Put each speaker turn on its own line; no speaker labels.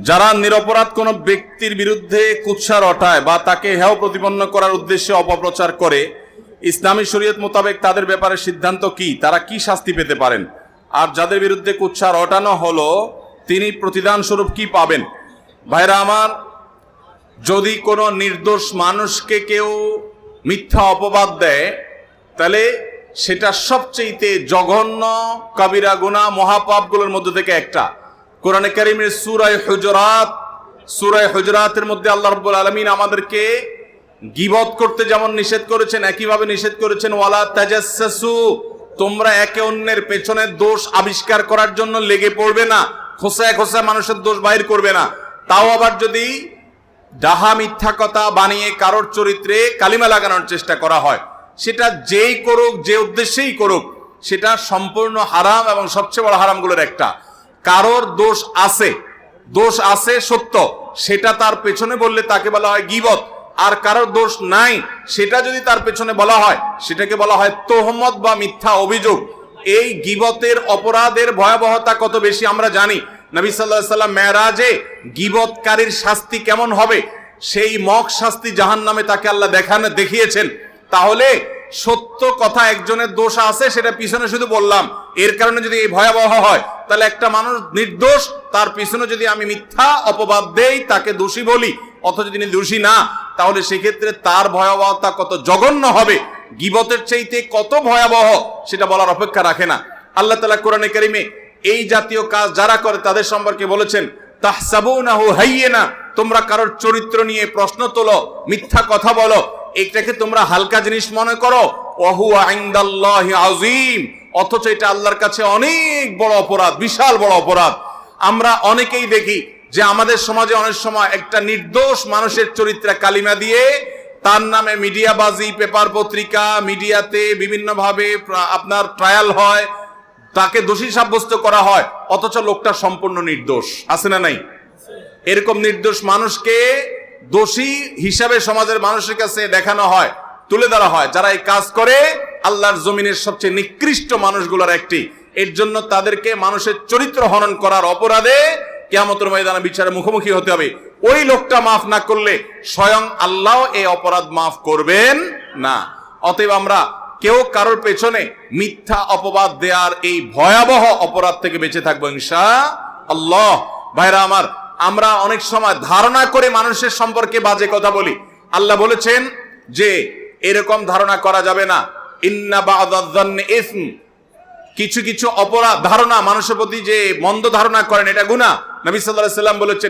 যারা নিরপরাধ কোনো ব্যক্তির বিরুদ্ধে কুৎসা রটায় বা তাকে হেয় প্রতিপন্ন করার উদ্দেশ্যে অপপ্রচার করে, ইসলামী শরীয়ত মোতাবেক তাদের ব্যাপারে সিদ্ধান্ত কি, তারা কি শাস্তি পেতে পারেন? আর যাদের বিরুদ্ধে কুৎসা রটানো হলো তিনি প্রতিদান স্বরূপ কি পাবেন? ভাইরা আমার, যদি কোনো নির্দোষ মানুষকে কেউ মিথ্যা অপবাদ দেয় তাহলে সেটা সবচেয়ে জঘন্য কবিরা গুনাহ মহাপাপগুলোর মধ্যে থেকে একটা। কোরআনে কারীমের সূরা হুজুরাতের মধ্যে আল্লাহ রাব্বুল আলামিন আমাদেরকে গীবত করতে যেমন নিষেধ করেছেন, একইভাবে নিষেধ করেছেন ওয়ালা তাজাসসু, তোমরা একে অন্যের পেছনে দোষ আবিষ্কার করার জন্য লেগে পড়বে না, খোসায় খোসায় মানুষের দোষ বাইর করবে না। তাও আবার যদি ডাহা মিথ্যা কথা বানিয়ে কারোর চরিত্রে কালিমা লাগানোর চেষ্টা করা হয়, সেটা যেই করুক, যে উদ্দেশ্যেই করুক, সেটা সম্পূর্ণ হারাম এবং সবচেয়ে বড় হারামগুলোর একটা। কারোর দোষ আছে সত্য, সেটা তার পেছনে বললে তাকে বলা হয় গীবত। আর কারোর দোষ নাই সেটা যদি তার পেছনে বলা হয় সেটাকে বলা হয় তোহমত বা মিথ্যা অভিযোগ। এই গীবতের অপরাধের ভয়াবহতা কত বেশি আমরা জানি। নবী সাল্লাল্লাহু আলাইহি ওয়াসাল্লাম মেরাজে গীবতকারীর শাস্তি কেমন হবে সেই মক শাস্তি জাহান্নামে তাকে আল্লাহ দেখিয়েছেন। তাহলে সত্য কথা একজনের দোষ আছে সেটা পিছনে শুধু বললাম, এর কারণে যদি এই ভয়াবহ হয়, তাহলে একটা মানুষ নির্দোষ, তার পিছনে যদি আমি মিথ্যা অপবাদ দেই, তাকে দোষী বলি, অথচ তিনি দোষী না, তাহলে সেক্ষেত্রে তার ভয়াবহতা কত জঘন্য হবে, গীবতের চাইতে কত ভয়াবহ, সেটা বলার অপেক্ষা রাখে না। আল্লাহ তাআলা কোরআনে কারীমে এই জাতীয় কাজ যারা করে তাদের সম্পর্কে বলেছেন তাহসাবুনাহু হাইয়িনা, তোমরা কারোর চরিত্র নিয়ে প্রশ্ন তোলো, মিথ্যা কথা বলো, এটাকে তোমরা হালকা জিনিস মনে করো, ওয়া হুয়া ইনদাল্লাহি আযীম, অথচ এটা আল্লাহর কাছে অনেক বড় অপরাধ, বিশাল বড় অপরাধ। আমরা অনেকেই দেখি যে আমাদের সমাজে অনেক সময় একটা নির্দোষ মানুষের চরিত্রে কালিমা দিয়ে তার নামে মিডিয়াবাজি, পেপার পত্রিকা, মিডিয়াতে বিভিন্নভাবে আপনার ট্রায়াল হয়, তাকে দোষী সাব্যস্ত করা হয়, অথচ লোকটা সম্পূর্ণ নির্দোষ। আছে না নাই? এরকম নির্দোষ মানুষকে দোষী হিসাবে সমাজের মানুষের কাছে দেখানো হয়, তুলে ধরা হয়। যারা এই কাজ করে আল্লাহর জমিনের সবচেয়ে নিকৃষ্ট মানুষগুলোর একটি। এর জন্য তাদেরকে মানুষের চরিত্র হনন করার অপরাধে কিয়ামতের ময়দানে বিচারে মুখোমুখি হতে হবে। ওই লোকটা মাফ না করলে স্বয়ং আল্লাহ এই অপরাধ মাফ করবেন না। অতএব আমরা কেউ কারোর পেছনে মিথ্যা অপবাদ দেওয়ার এই ভয়াবহ অপরাধ থেকে বেঁচে থাকবো ইনশাআল্লাহ। ভাইরা আমার, আমরা অনেক সময় ধারণা করে মানুষের সম্পর্কে বাজে কথা বলি। আল্লাহ বলেছেন যে এরকম ধারণা করা যাবে না, ইন্না বা'দায-যান্নি ইসম, কিছু কিছু অপরাধ ধারণা মানুষের প্রতি যে মন্দ ধারণা করেন এটা গুনাহ। নবী সাল্লাল্লাহু আলাইহি ওয়াসাল্লাম বলেছেন